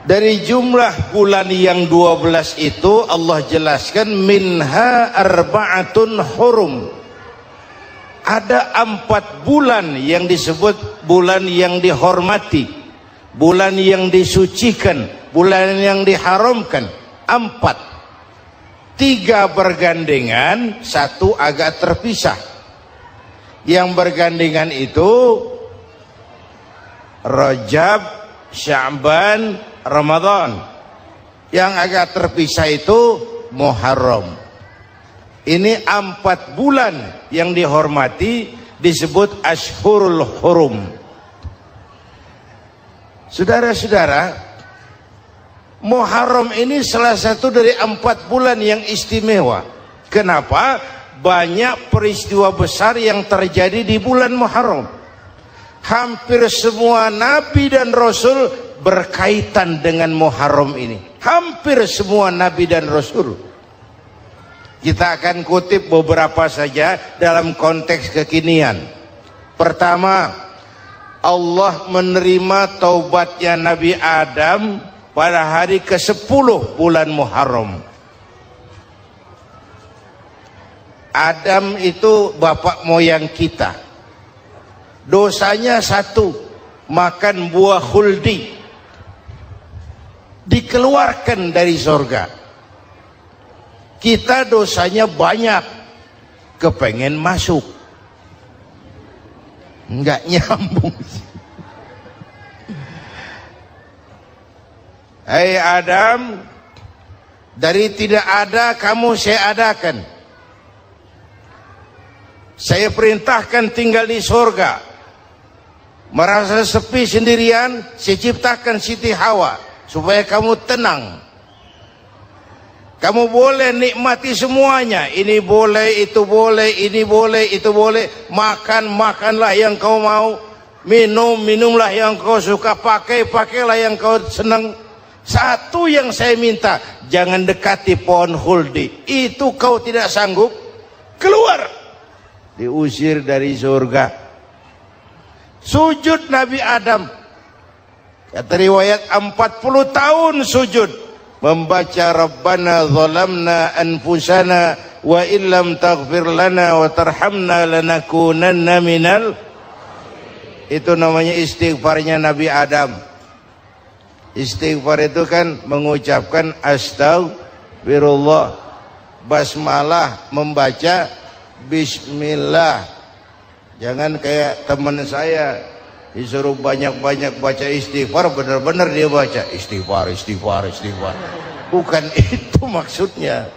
Dari jumlah bulan yang 12 itu Allah jelaskan minha arba'atun hurum. Ada 4 bulan yang disebut bulan yang dihormati, bulan yang disucikan, bulan yang diharamkan. 4, 3 bergandengan, 1 agak terpisah. Yang bergandengan itu Rajab, Sya'ban, Ramadan. Yang agak terpisah itu Muharram. Ini 4 bulan yang dihormati disebut Ashhurul Hurum. Saudara-saudara, Muharram ini salah satu dari 4 bulan yang istimewa. Kenapa? Banyak peristiwa besar yang terjadi di bulan Muharram. Hampir semua nabi dan rasul berkaitan dengan Muharram ini. Hampir semua nabi dan rasul. Kita akan kutip beberapa saja dalam konteks kekinian. Pertama, Allah menerima taubatnya Nabi Adam pada hari ke-10 bulan Muharram. Adam itu bapak moyang kita. Dosanya 1, makan buah khuldi, dikeluarkan dari surga. Kita dosanya banyak, kepengen masuk, enggak nyambung. Hai Adam, dari tidak ada kamu saya adakan. Saya perintahkan tinggal di surga. Merasa sepi sendirian, saya ciptakan Siti Hawa supaya kamu tenang. Kamu boleh nikmati semuanya. Ini boleh, itu boleh, ini boleh, itu boleh. Makan, makanlah yang kau mau. Minum, minumlah yang kau suka. Pakai, pakailah yang kau senang. Satu yang saya minta, jangan dekati pohon khuldi. Itu kau tidak sanggup, keluar. Diusir dari surga. Sujud Nabi Adam, kata riwayat 40 tahun sujud, membaca Rabbana zalamna anfusana wa illam taghfir lana wa tarhamna lanakunanna minal. Itu namanya istighfarnya Nabi Adam. Istighfar itu kan mengucapkan astagfirullah, basmalah, membaca bismillah. Jangan kayak teman saya disuruh banyak-banyak baca istighfar, benar-benar dia baca istighfar, istighfar, istighfar. Bukan itu maksudnya.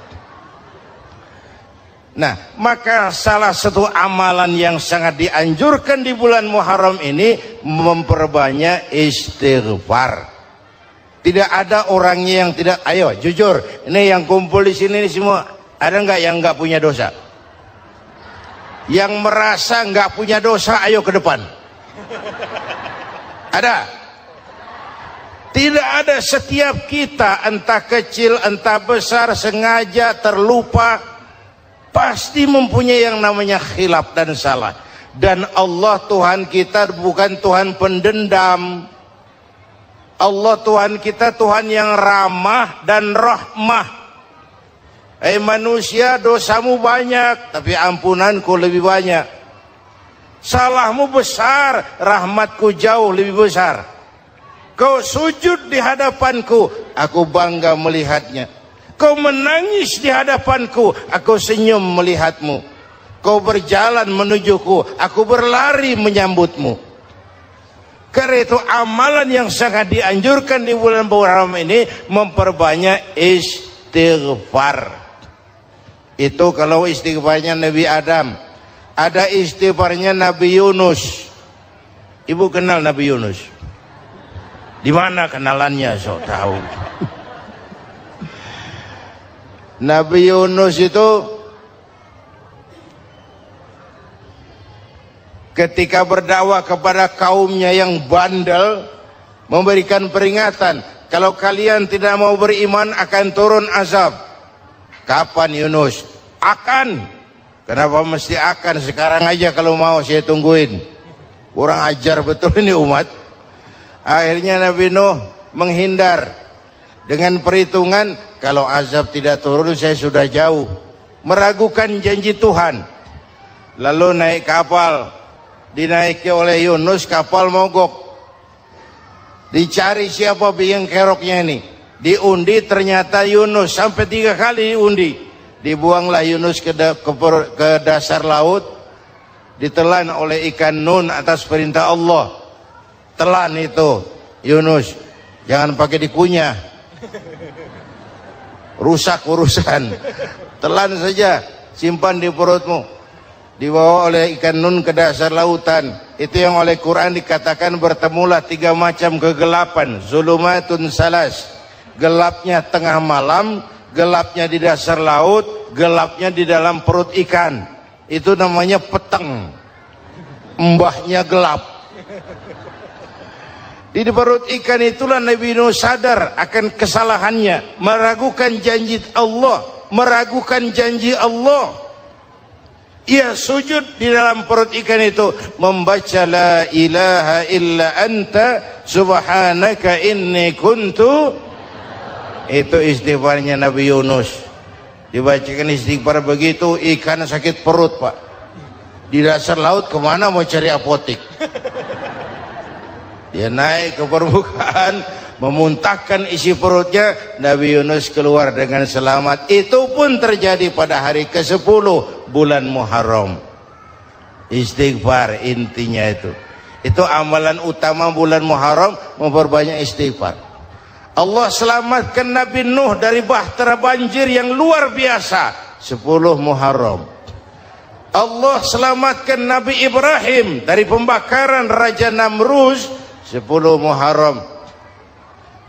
Nah, maka salah satu amalan yang sangat dianjurkan di bulan Muharram ini memperbanyak istighfar. Tidak ada orangnya yang tidak. Ayo jujur, ini yang kumpul di sini semua, ada nggak yang nggak punya dosa? Yang merasa nggak punya dosa, ayo ke depan. Ada? Tidak ada. Setiap kita, entah kecil entah besar, sengaja terlupa, pasti mempunyai yang namanya khilaf dan salah. Dan Allah Tuhan kita bukan Tuhan pendendam. Allah Tuhan kita Tuhan yang ramah dan rahmah. Manusia, dosamu banyak, tapi ampunanku lebih banyak. Salahmu besar, rahmatku jauh lebih besar. Kau sujud di hadapanku, aku bangga melihatnya. Kau menangis di hadapanku, aku senyum melihatmu. Kau berjalan menujuku, aku berlari menyambutmu. Karena itu amalan yang sangat dianjurkan di bulan Muharram ini memperbanyak istighfar. Itu kalau istighfarnya Nabi Adam. Ada istighfarnya Nabi Yunus. Ibu kenal Nabi Yunus? Di mana kenalannya? So tahu. Nabi Yunus itu ketika berdakwah kepada kaumnya yang bandel, memberikan peringatan, kalau kalian tidak mau beriman akan turun azab. Kapan Yunus? Akan. Kenapa mesti akan? Sekarang aja kalau mau saya tungguin. Kurang ajar betul ini umat. Akhirnya Nabi Nuh menghindar dengan perhitungan kalau azab tidak turun saya sudah jauh, meragukan janji Tuhan. Lalu naik kapal, dinaiki oleh Yunus, kapal mogok, dicari siapa biang keroknya ini, diundi ternyata Yunus, sampai 3 kali diundi, dibuanglah Yunus ke dasar laut, ditelan oleh ikan Nun atas perintah Allah. Telan itu Yunus, jangan pakai dikunyah, rusak urusan, telan saja, simpan di perutmu. Dibawa oleh ikan Nun ke dasar lautan. Itu yang oleh Quran dikatakan bertemulah 3 macam kegelapan, zulumatun salas, gelapnya tengah malam, gelapnya di dasar laut, gelapnya di dalam perut ikan. Itu namanya peteng, mbahnya gelap. Di perut ikan itulah Nabi Nuh sadar akan kesalahannya, meragukan janji Allah, meragukan janji Allah. Ia sujud di dalam perut ikan itu, membaca la ilaha illa anta subhanaka inni kuntu. Itu istighfarnya Nabi Yunus. Dibacakan istighfar begitu, ikan sakit perut, Pak. Di dasar laut kemana mau cari apotik? Dia naik ke permukaan, memuntahkan isi perutnya, Nabi Yunus keluar dengan selamat. Itu pun terjadi pada hari ke-10 bulan Muharram. Istighfar intinya itu. Itu amalan utama bulan Muharram, memperbanyak istighfar. Allah selamatkan Nabi Nuh dari bahtera banjir yang luar biasa 10 Muharram. Allah selamatkan Nabi Ibrahim dari pembakaran Raja Namrus 10 Muharram.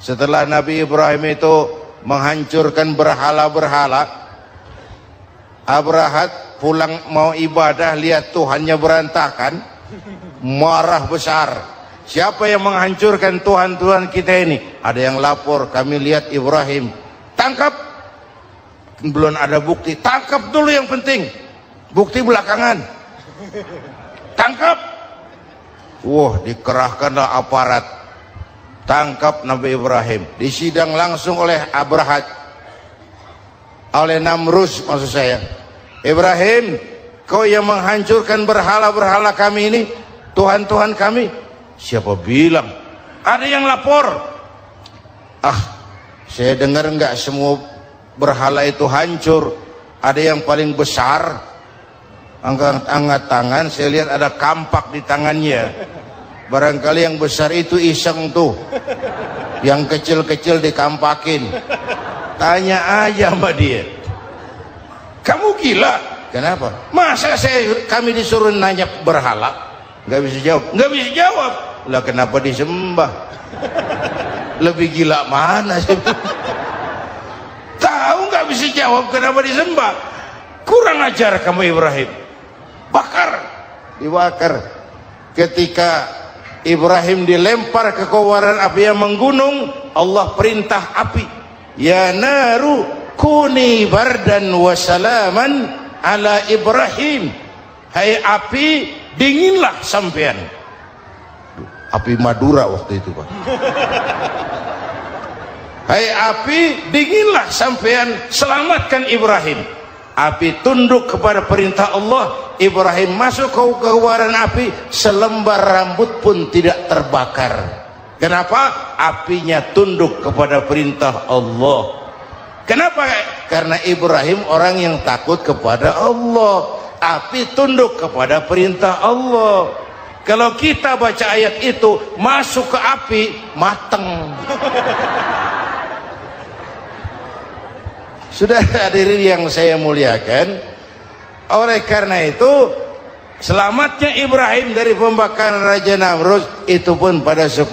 Setelah Nabi Ibrahim itu menghancurkan berhala-berhala, Abrahat pulang mau ibadah, lihat Tuhannya berantakan, marah besar. Siapa yang menghancurkan Tuhan-Tuhan kita ini? Ada yang lapor, kami lihat Ibrahim. Tangkap. Belum ada bukti, tangkap dulu yang penting, bukti belakangan. Tangkap. Wah, dikerahkanlah aparat, tangkap Nabi Ibrahim, disidang langsung oleh Abrahat, oleh Namrus maksud saya. Ibrahim, kau yang menghancurkan berhala-berhala kami ini, Tuhan-Tuhan kami. Siapa bilang? Ada yang lapor. Saya dengar enggak semua berhala itu hancur, ada yang paling besar. Angkat tangan, saya lihat ada kampak di tangannya. Barangkali yang besar itu iseng tuh, yang kecil-kecil dikampakin. Tanya aja sama dia, kamu gila? Kenapa? Masa kami disuruh nanya berhala? Nggak bisa jawab. Nggak bisa jawab. Lah kenapa disembah? Lebih gila mana sih? Tahu nggak bisa jawab kenapa disembah? Kurang ajar kamu Ibrahim. Bakar, dibakar. Ketika Ibrahim dilempar ke kobaran api yang menggunung, Allah perintah api, ya naru kuni bardan wa salaman ala Ibrahim. Hai api, dinginlah sampean. Api Madura waktu itu, Pak. Hai api, dinginlah sampean, selamatkan Ibrahim. Api tunduk kepada perintah Allah. Ibrahim masuk ke kobaran api, selembar rambut pun tidak terbakar. Kenapa? Apinya tunduk kepada perintah Allah. Kenapa? Karena Ibrahim orang yang takut kepada Allah. Api tunduk kepada perintah Allah. Kalau kita baca ayat itu, masuk ke api, mateng. Sudah hadirin yang saya muliakan, oleh karena itu selamatnya Ibrahim dari pembakaran Raja Namrus itu pun pada 10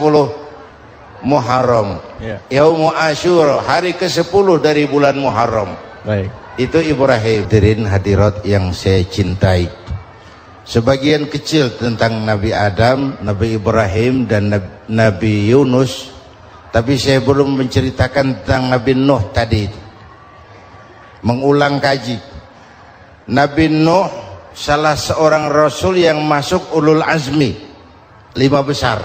Muharram, Yaumul Asyura, hari ke-10 dari bulan Muharram. Baik. Itu Ibrahim. Hadirin hadirat yang saya cintai, sebagian kecil tentang Nabi Adam, Nabi Ibrahim dan Nabi Yunus, tapi saya belum menceritakan tentang Nabi Nuh tadi. Mengulang kaji, Nabi Nuh salah seorang rasul yang masuk ulul azmi 5 besar.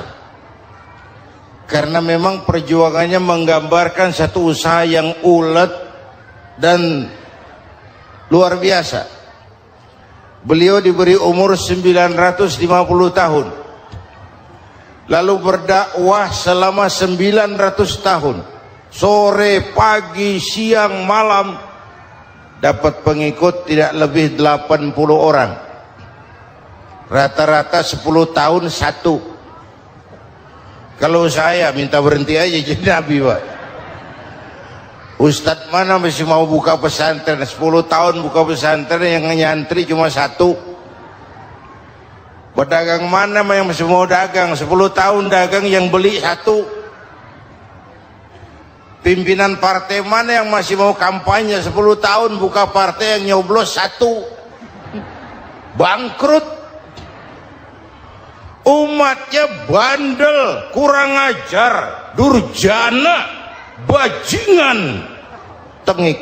karena memang perjuangannya menggambarkan satu usaha yang ulet dan luar biasa. Beliau diberi umur 950 tahun, lalu berdakwah selama 900 tahun, sore, pagi, siang, malam, dapat pengikut tidak lebih 80 orang, rata-rata 10 tahun satu. Kalau saya minta berhenti aja jadi nabi, Pak. Ustadz mana masih mau buka pesantren 10 tahun buka pesantren, yang nyantri cuma satu. Pedagang mana yang masih mau dagang 10 tahun dagang yang beli satu. Pimpinan partai mana yang masih mau kampanye 10 tahun buka partai yang nyoblos satu. Bangkrut. Umatnya bandel, kurang ajar, durjana, bajingan, tengik.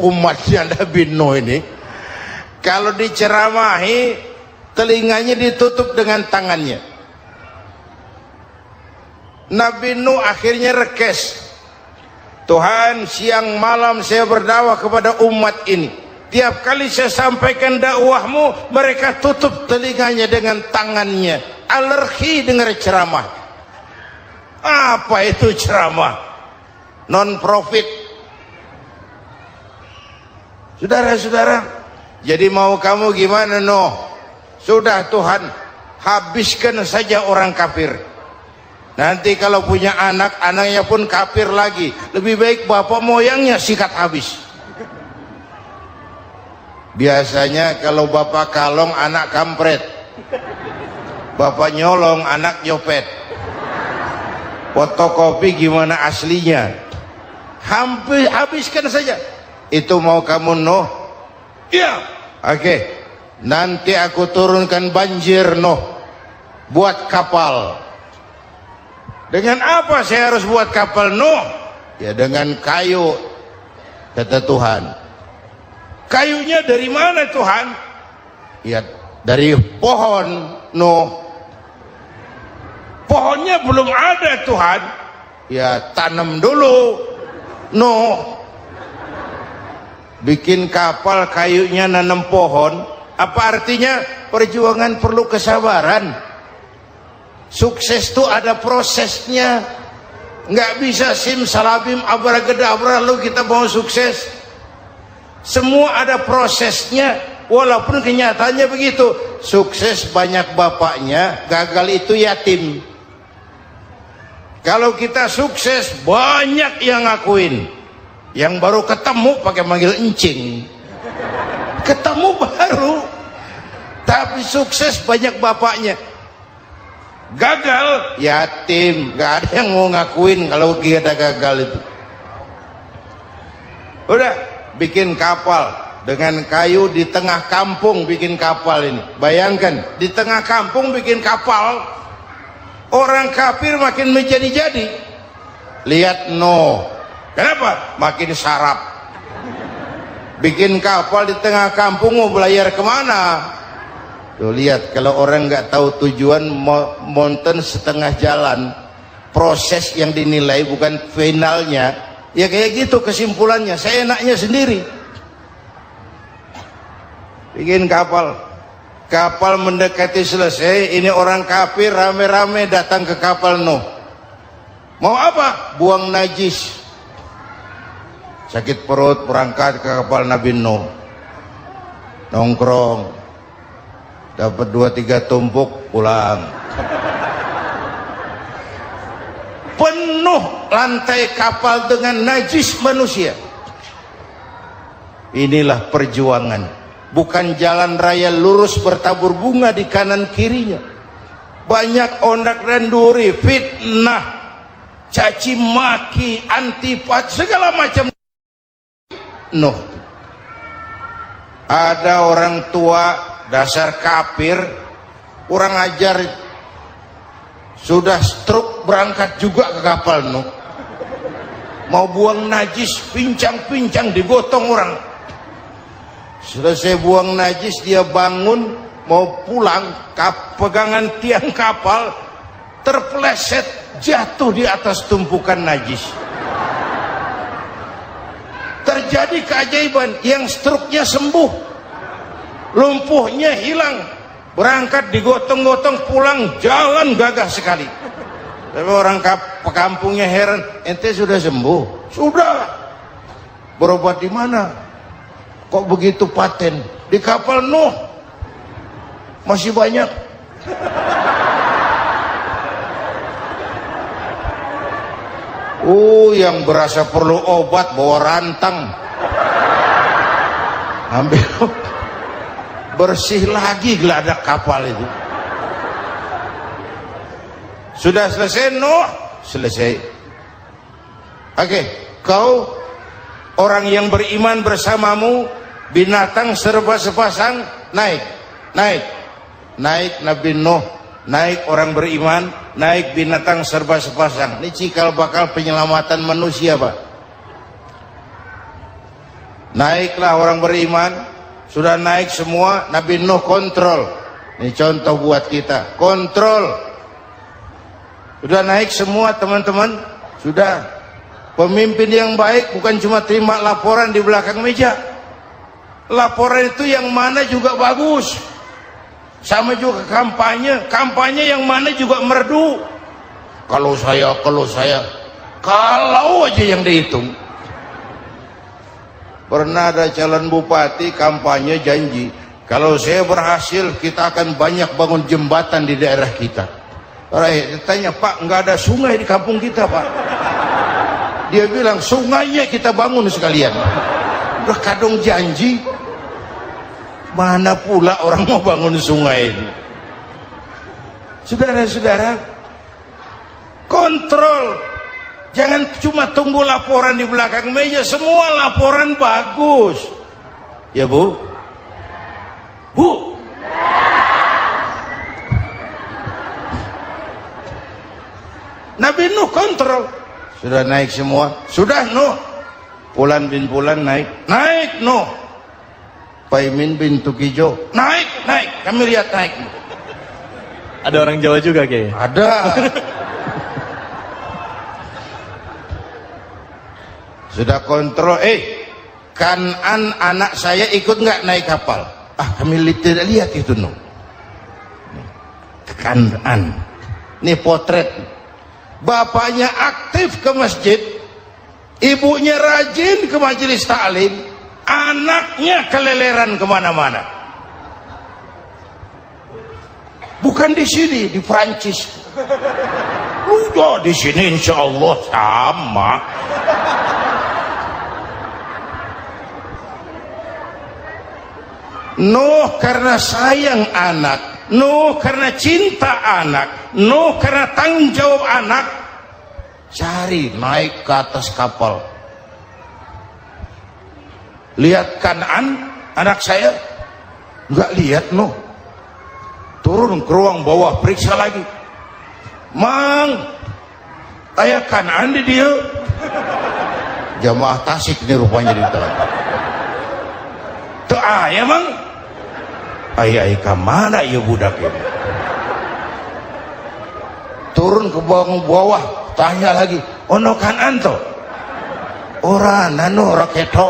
Umatnya Nabi Nuh ini kalau diceramahi telinganya ditutup dengan tangannya. Nabi Nuh akhirnya rekes, Tuhan, siang malam saya berdakwah kepada umat ini. Tiap kali saya sampaikan dakwahmu, mereka tutup telinganya dengan tangannya. Alergi dengar ceramah. Apa itu ceramah? Non profit. Saudara-saudara, jadi mau kamu gimana, Nuh? Sudah Tuhan, habiskan saja orang kafir. Nanti kalau punya anak, anaknya pun kafir lagi. Lebih baik bapak moyangnya sikat habis. Biasanya kalau bapak kalong, anak kampret. Bapak nyolong, anak nyopet. Fotokopi gimana aslinya? Hampir habiskan saja. Itu mau kamu, Nuh? Iya. Oke. Nanti aku turunkan banjir, Nuh. Buat kapal. Dengan apa saya harus buat kapal, Nuh? Ya dengan kayu, kata Tuhan. Kayunya dari mana, Tuhan? Ya dari pohon, Nuh. Pohonnya belum ada, Tuhan. Ya tanam dulu, Nuh. Bikin kapal kayunya nanam pohon. Apa artinya? Perjuangan perlu kesabaran. Sukses itu ada prosesnya. Nggak bisa simsalabim abracadabra lalu kita mau sukses. Semua ada prosesnya. Walaupun kenyataannya begitu. Sukses banyak bapaknya, gagal itu yatim. Kalau kita sukses banyak yang ngakuin. Yang baru ketemu pakai manggil encing. Ketemu baru, tapi sukses banyak bapaknya. Gagal yatim, gak ada yang mau ngakuin kalau kita gagal itu. Udah bikin kapal dengan kayu di tengah kampung, bikin kapal ini. Bayangkan di tengah kampung bikin kapal, orang kafir makin menjadi-jadi. Lihat Nuh, kenapa? Makin sarap. Bikin kapal di tengah kampung, mau belayar kemana? Tuh lihat, kalau orang nggak tahu tujuan, mountain setengah jalan. Proses yang dinilai bukan finalnya. Ya kayak gitu kesimpulannya. Saya enaknya sendiri. Bikin kapal. Kapal mendekati selesai. Ini orang kafir rame-rame datang ke kapal Nuh. Mau apa? Buang najis. Sakit perut berangkat ke kapal Nabi Nuh. Nongkrong. Dapat 2-3 tumpuk pulang. Penuh lantai kapal dengan najis manusia. Inilah perjuangan. Bukan jalan raya lurus bertabur bunga di kanan kirinya. Banyak ondak dan duri, fitnah, caci maki, antipat, segala macam. Nuh. Ada orang tua dasar kafir, kurang ajar, sudah stroke berangkat juga ke kapal Nuh. Mau buang najis, pincang-pincang digotong orang. Selesai buang najis dia bangun, mau pulang, pegangan tiang kapal terpeleset jatuh di atas tumpukan najis. Terjadi keajaiban, yang struknya sembuh, lumpuhnya hilang, berangkat digotong-gotong pulang, jalan gagah sekali. Tapi orang kampungnya heran, ente sudah sembuh? Sudah. Berobat di mana? Kok begitu paten? Di kapal Nuh. Masih banyak. Yang berasa perlu obat bawa rantang, ambil bersih lagi geladak kapal itu. Sudah selesai Nuh? Selesai. Oke, kau orang yang beriman bersamamu, binatang serba sepasang, naik Nabi Nuh, naik orang beriman, naik binatang serba sepasang. Ini cikal bakal penyelamatan manusia, Pak. Naiklah orang beriman, sudah naik semua, Nabi Nuh kontrol. Ini contoh buat kita, kontrol. Sudah naik semua teman-teman, sudah. Pemimpin yang baik bukan cuma terima laporan di belakang meja. Laporan itu yang mana juga bagus. Sama juga kampanye yang mana juga merdu. Kalau aja yang dihitung. Pernah ada calon bupati kampanye janji, kalau saya berhasil kita akan banyak bangun jembatan di daerah kita. Orang ditanya, Pak, nggak ada sungai di kampung kita, Pak. Dia bilang, sungainya kita bangun sekalian. Udah kadung janji, mana pula orang mau bangun sungai ini. Saudara-saudara, kontrol. Jangan cuma tunggu laporan di belakang meja, semua laporan bagus. Ya Bu? Bu? Nabi Nuh kontrol. Sudah naik semua? Sudah Nuh. Pulan bin Pulan naik. Naik Nuh. Paimin bin Tukijo. Naik. Kami lihat naik. Ada orang Jawa juga kayaknya. Ada. Sudah kontrol. Kanan anak saya ikut nggak naik kapal? Kami tidak lihat itu Nuh. Kanan. Ini potret. Bapaknya aktif ke masjid, ibunya rajin ke majelis taklim, anaknya keleleran kemana-mana. Bukan di sini, di Prancis. Udah di sini insya Allah sama. Nuh karena sayang anak, Nuh karena cinta anak, Nuh karena tanggung jawab anak, cari naik ke atas kapal. Lihat Kanan, anak saya, nggak lihat Nuh. Turun ke ruang bawah, periksa lagi. Mang, ayah Kanan di dia. Jamaah Tasik ini rupanya di dalam. Tuh ayah Mang. Ayah kemana ya budak ini? Turun ke bawah, tanya lagi, ono Kanan to? Ora nano raketo.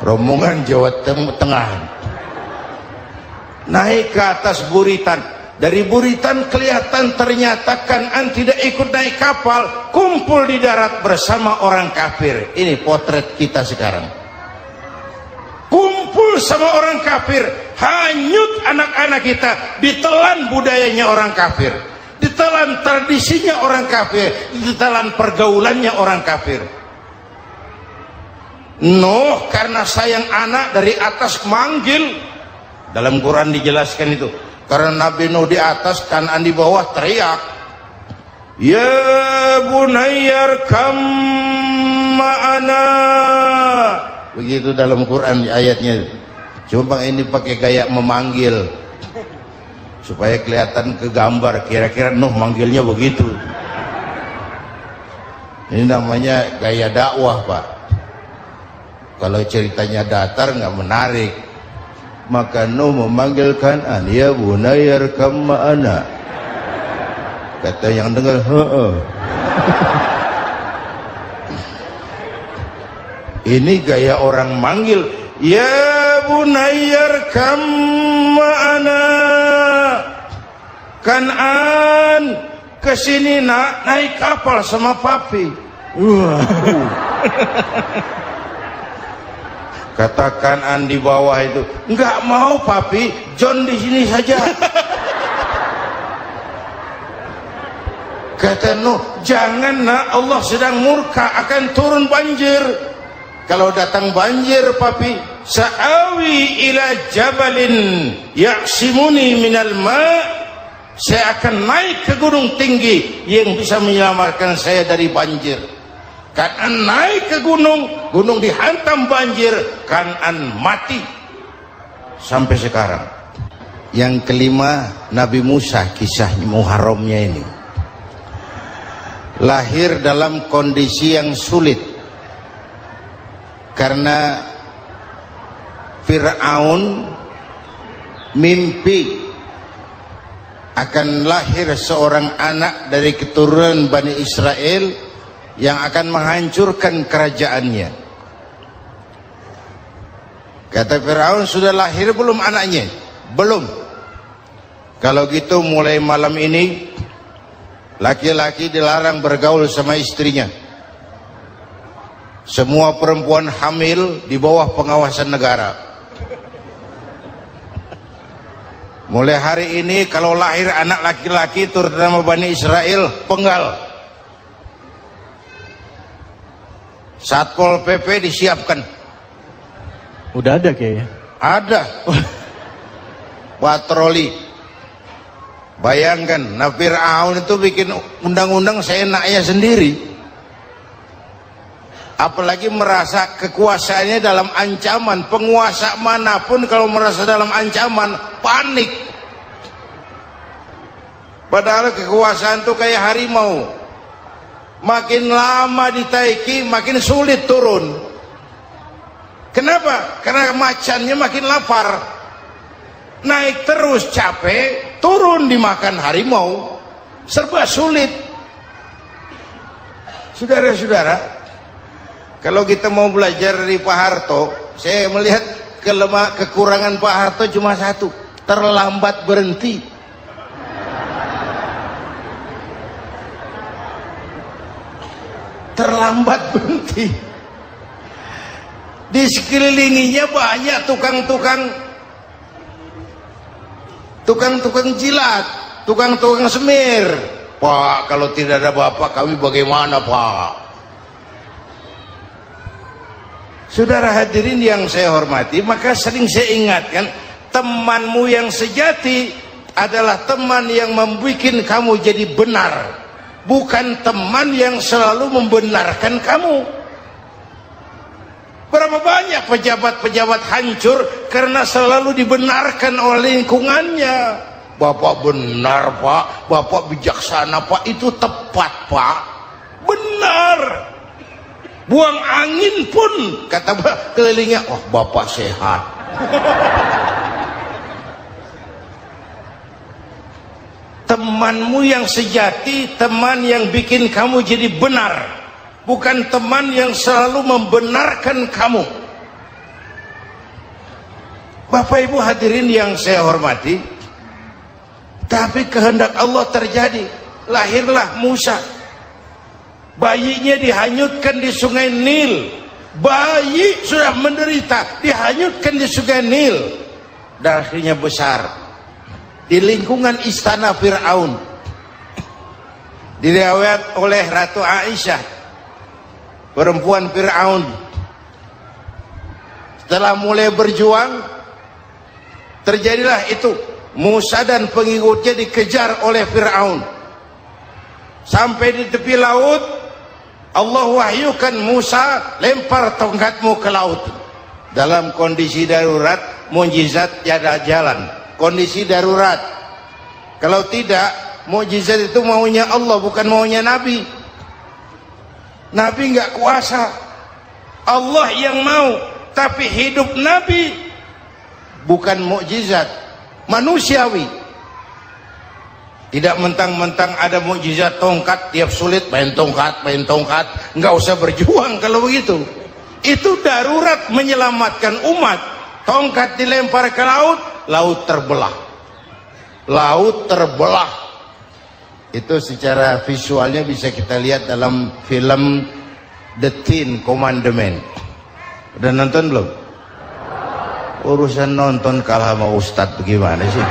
Rombongan Jawa Tengah. Naik ke atas buritan. Dari buritan kelihatan ternyata Kanan tidak ikut naik kapal, kumpul di darat bersama orang kafir. Ini potret kita sekarang. Kumpul sama orang kafir, hanyut anak-anak kita, ditelan budayanya orang kafir, ditelan tradisinya orang kafir, ditelan pergaulannya orang kafir. Nuh karena sayang anak dari atas manggil. Dalam Quran dijelaskan itu. Karena Nabi Nuh di atas, Kanan di bawah, teriak, ya bunayyar kam ma'ana. Begitu dalam Quran ayatnya. Cuma ini pakai gaya memanggil supaya kelihatan ke gambar, kira-kira Nuh manggilnya begitu. Ini namanya gaya dakwah, Pak. Kalau ceritanya datar nggak menarik. maka Nuh memanggilkan ya bunayya arkam ma'ana. Kata yang dengar, ini gaya orang manggil, ya bunayya arkam ma'ana. Kan'an, kesini nak, naik kapal sama papi. Kata Kan'an di bawah itu, enggak mau papi, John di sini saja. Kata Nuh, jangan nak, Allah sedang murka, akan turun banjir. Kalau datang banjir papi, sa'awi ila jabalin ya'simuni minal ma', saya akan naik ke gunung tinggi yang bisa menyelamatkan saya dari banjir. Kan'an naik ke gunung, gunung dihantam banjir, Kan'an mati sampai sekarang. Yang kelima, Nabi Musa, kisah Muharramnya ini lahir dalam kondisi yang sulit karena Fir'aun mimpi akan lahir seorang anak dari keturunan Bani Israel yang akan menghancurkan kerajaannya. Kata Fir'aun, sudah lahir belum anaknya? Belum. Kalau gitu mulai malam ini laki-laki dilarang bergaul sama istrinya. Semua perempuan hamil di bawah pengawasan negara. Mulai hari ini kalau lahir anak laki-laki terutama Bani Israel, penggal. Satpol PP disiapkan. Udah ada kayaknya. Ada. Patroli. Bayangkan, nah Fir'aun itu bikin undang-undang seenaknya sendiri. Apalagi merasa kekuasaannya dalam ancaman. Penguasa manapun kalau merasa dalam ancaman, panik. Padahal kekuasaan itu kayak harimau. Makin lama ditaiki, makin sulit turun. Kenapa? Karena macannya makin lapar. Naik terus capek, turun dimakan harimau. Serba sulit. Saudara-saudara, kalau kita mau belajar dari Pak Harto, saya melihat kekurangan Pak Harto cuma satu, terlambat berhenti. Terlambat berhenti. Di sekelilinginya banyak tukang jilat, tukang semir. Pak, kalau tidak ada bapak kami bagaimana, Pak? Saudara hadirin yang saya hormati, maka sering saya ingatkan, temanmu yang sejati adalah teman yang membuat kamu jadi benar, bukan teman yang selalu membenarkan kamu. Berapa banyak pejabat-pejabat hancur karena selalu dibenarkan oleh lingkungannya. Bapak benar, Pak. Bapak bijaksana, Pak. Itu tepat, Pak. Benar. Buang angin pun kata kelilingnya, oh Bapak sehat. Temanmu yang sejati, teman yang bikin kamu jadi benar, bukan teman yang selalu membenarkan kamu. Bapak Ibu hadirin yang saya hormati, tapi kehendak Allah terjadi. Lahirlah Musa. Bayinya dihanyutkan di sungai Nil. Bayi sudah menderita, dihanyutkan di sungai Nil. Dan akhirnya besar di lingkungan istana Fir'aun. Diriwayat oleh Ratu Aisyah, perempuan Fir'aun, setelah mulai berjuang, terjadilah itu. Musa dan pengikutnya dikejar oleh Fir'aun. Sampai di tepi laut, Allah wahyukan Musa, lempar tongkatmu ke laut. Dalam kondisi darurat, mukjizat tiada jalan. Kondisi darurat. Kalau tidak, mukjizat itu maunya Allah, bukan maunya Nabi. Nabi nggak kuasa, Allah yang mau. Tapi hidup Nabi bukan mukjizat, manusiawi. Tidak mentang-mentang ada mukjizat tongkat, tiap sulit main tongkat, nggak usah berjuang kalau begitu. Itu darurat menyelamatkan umat. Tongkat dilempar ke laut, laut terbelah. Laut terbelah. Itu secara visualnya bisa kita lihat dalam film The Ten Commandment. Udah nonton belum? Urusan nonton kalah sama Ustadz bagaimana sih?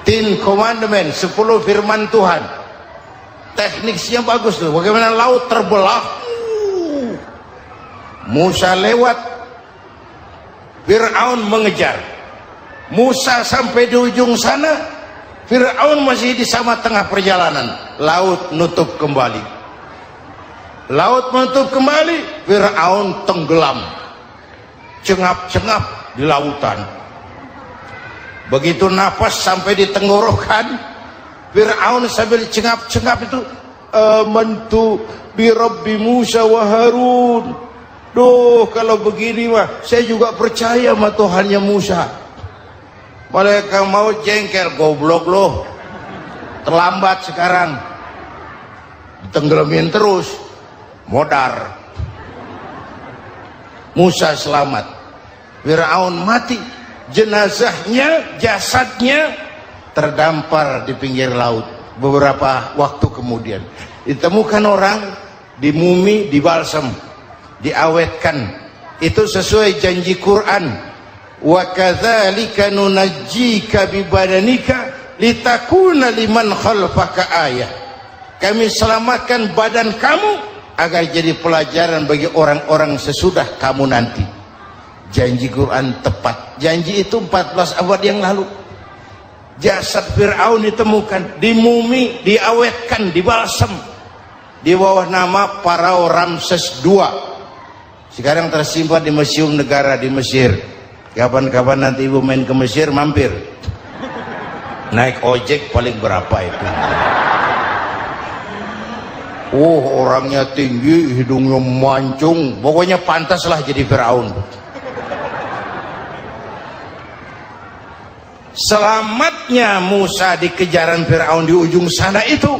Ten Commandment, 10 firman Tuhan. Tekniknya bagus tuh. Bagaimana laut terbelah. Musa lewat. Fir'aun mengejar. Musa sampai di ujung sana. Fir'aun masih di sama tengah perjalanan. Laut nutup kembali. Laut menutup kembali. Fir'aun tenggelam. Cengap-cengap di lautan. Begitu nafas sampai di tenggorokan, Fir'aun sambil cengap-cengap itu, amantu bi Rabbi Musa wa Harun. Duh, kalau begini mah saya juga percaya sama Tuhannya Musa. Mereka mau jengkel, goblok loh. Terlambat sekarang. Tenggelamin terus. Modar. Musa selamat. Fir'aun mati. Jenazahnya, jasadnya terdampar di pinggir laut. Beberapa waktu kemudian ditemukan orang, dimumi, dibalsam, diawetkan. Itu sesuai janji Quran. Wa kadzalika nunajjika bi badanika litakuna liman khalfaka ayah. Kami selamatkan badan kamu agar jadi pelajaran bagi orang-orang sesudah kamu nanti. Janji Quran tepat. Janji itu 14 abad yang lalu. Jasad Fir'aun ditemukan, dimumi, diawetkan, dibalsam di bawah nama Pharao Ramses II. Sekarang tersimpan di Museum Negara di Mesir. Kapan-kapan nanti ibu main ke Mesir, mampir. Naik ojek paling berapa itu? Orangnya tinggi, hidungnya mancung, pokoknya pantaslah jadi Fir'aun. Selamatnya Musa di kejaran Fir'aun di ujung sana itu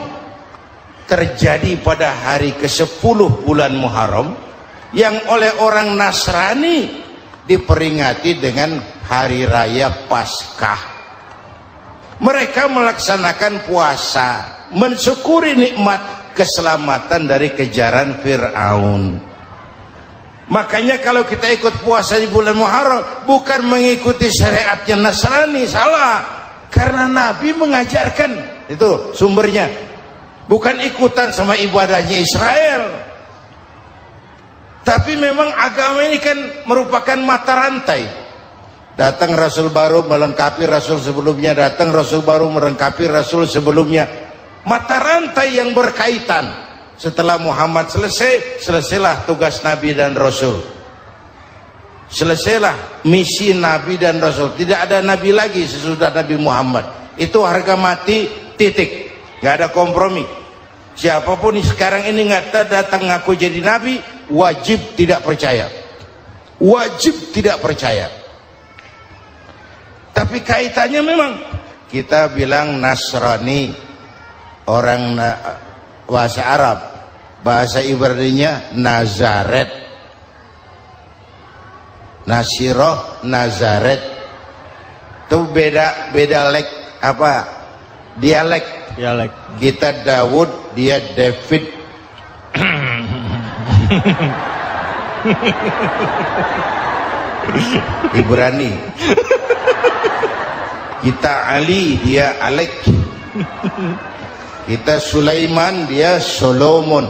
terjadi pada hari ke-10 bulan Muharram, yang oleh orang Nasrani diperingati dengan hari raya Paskah. Mereka melaksanakan puasa, mensyukuri nikmat keselamatan dari kejaran Fir'aun. Makanya kalau kita ikut puasa di bulan Muharram bukan mengikuti syariatnya Nasrani, salah. Karena Nabi mengajarkan, itu sumbernya. Bukan ikutan sama ibadahnya Israel. Tapi memang agama ini kan merupakan mata rantai. Datang Rasul baru melengkapi Rasul sebelumnya, datang Rasul baru melengkapi Rasul sebelumnya. Mata rantai yang berkaitan. Setelah Muhammad selesai, selesailah tugas Nabi dan Rasul. Selesailah misi Nabi dan Rasul. Tidak ada Nabi lagi sesudah Nabi Muhammad. Itu harga mati, titik. Gak ada kompromi. Siapapun sekarang ini nggak datang ngaku jadi Nabi, wajib tidak percaya. Wajib tidak percaya. Tapi kaitannya memang kita bilang Nasrani, orang bahasa Arab, bahasa Ibraninya Nazaret, Nasiroh, Nazaret. Itu beda dialek. Kita Daud, dia David. Ibrani. Kita Ali, dia Alek. Kita Sulaiman, dia Solomon.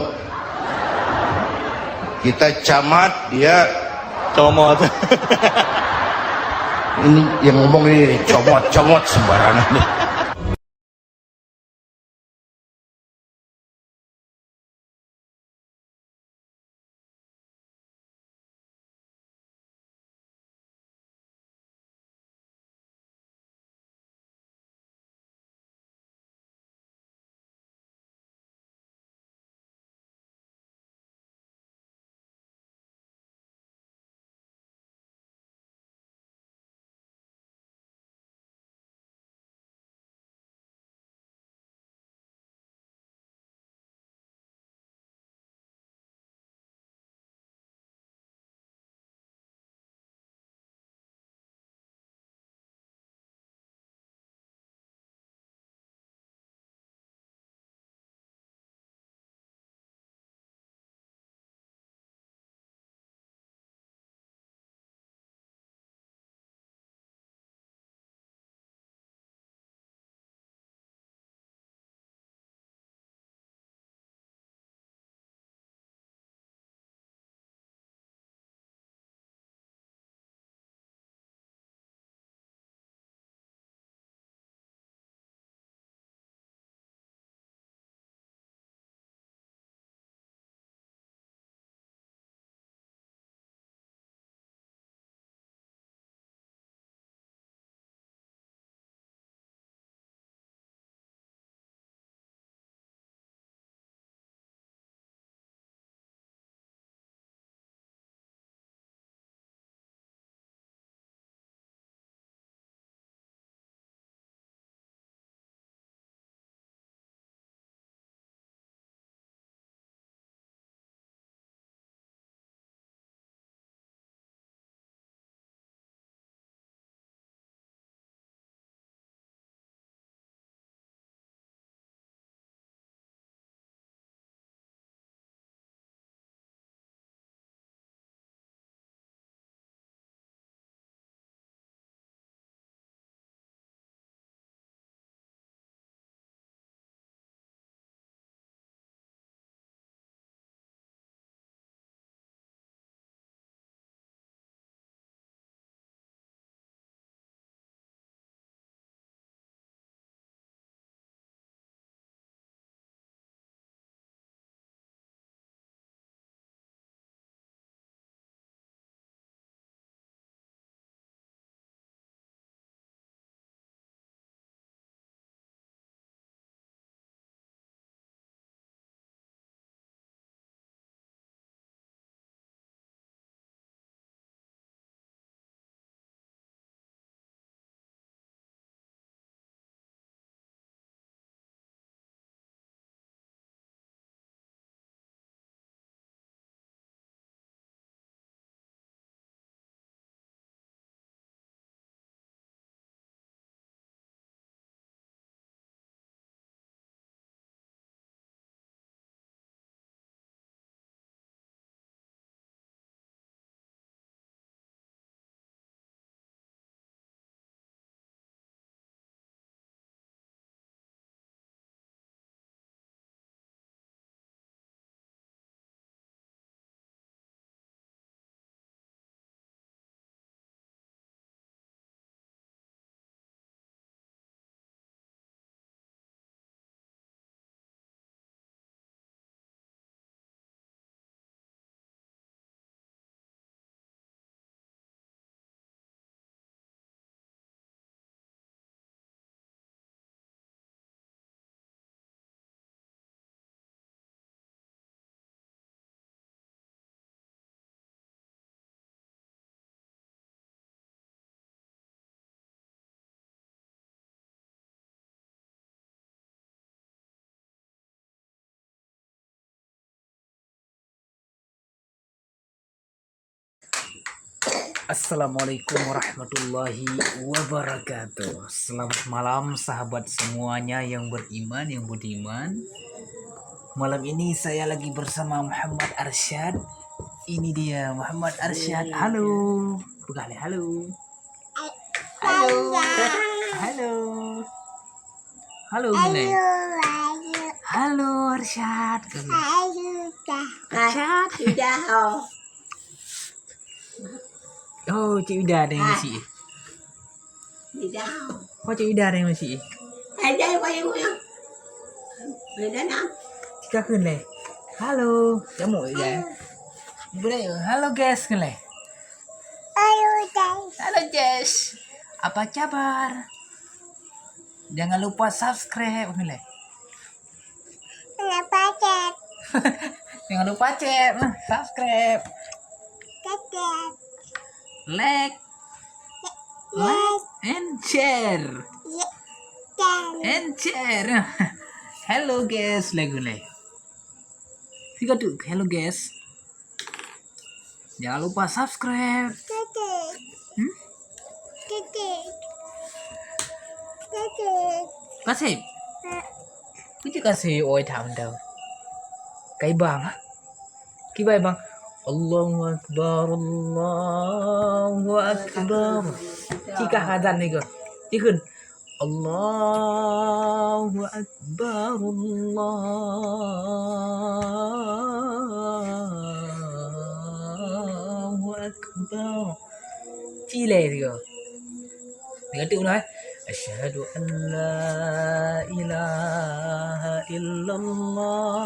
Kita Camat, dia Comot. ini yang ngomong ini comot sembarangan. Assalamualaikum warahmatullahi wabarakatuh. Selamat malam sahabat semuanya yang beriman, yang budiman. Malam ini saya lagi bersama Muhammad Arsyad. Ini dia Muhammad Arsyad. Halo. Bukan, halo. Halo. Halo. Halo Gune. Halo Arsyad. Arsyad. Oh, Cik Ida ada yang masih. Oh, Cik Ida ada yang masih. Cika kun le. Halo, jamu ya. Boleh. Halo guys kun le. Halo Jess. Apa kabar? Jangan lupa subscribe kun le. Jangan lupa cek, subscribe. Like and share. Hello guys, lagu nih. Tiga tuh, hello guys. Jangan lupa subscribe. Kasih. Cứ kasih ôi thảm đâu. Cái bang á. Cái bài bang. Allahu Akbar, Allahu Akbar. Jika azan nih kok. Ikun. Allahu Akbar, Allahu Akbar. Chile nih kok. Dengar tu lah. Asyhadu an la ilaha illallah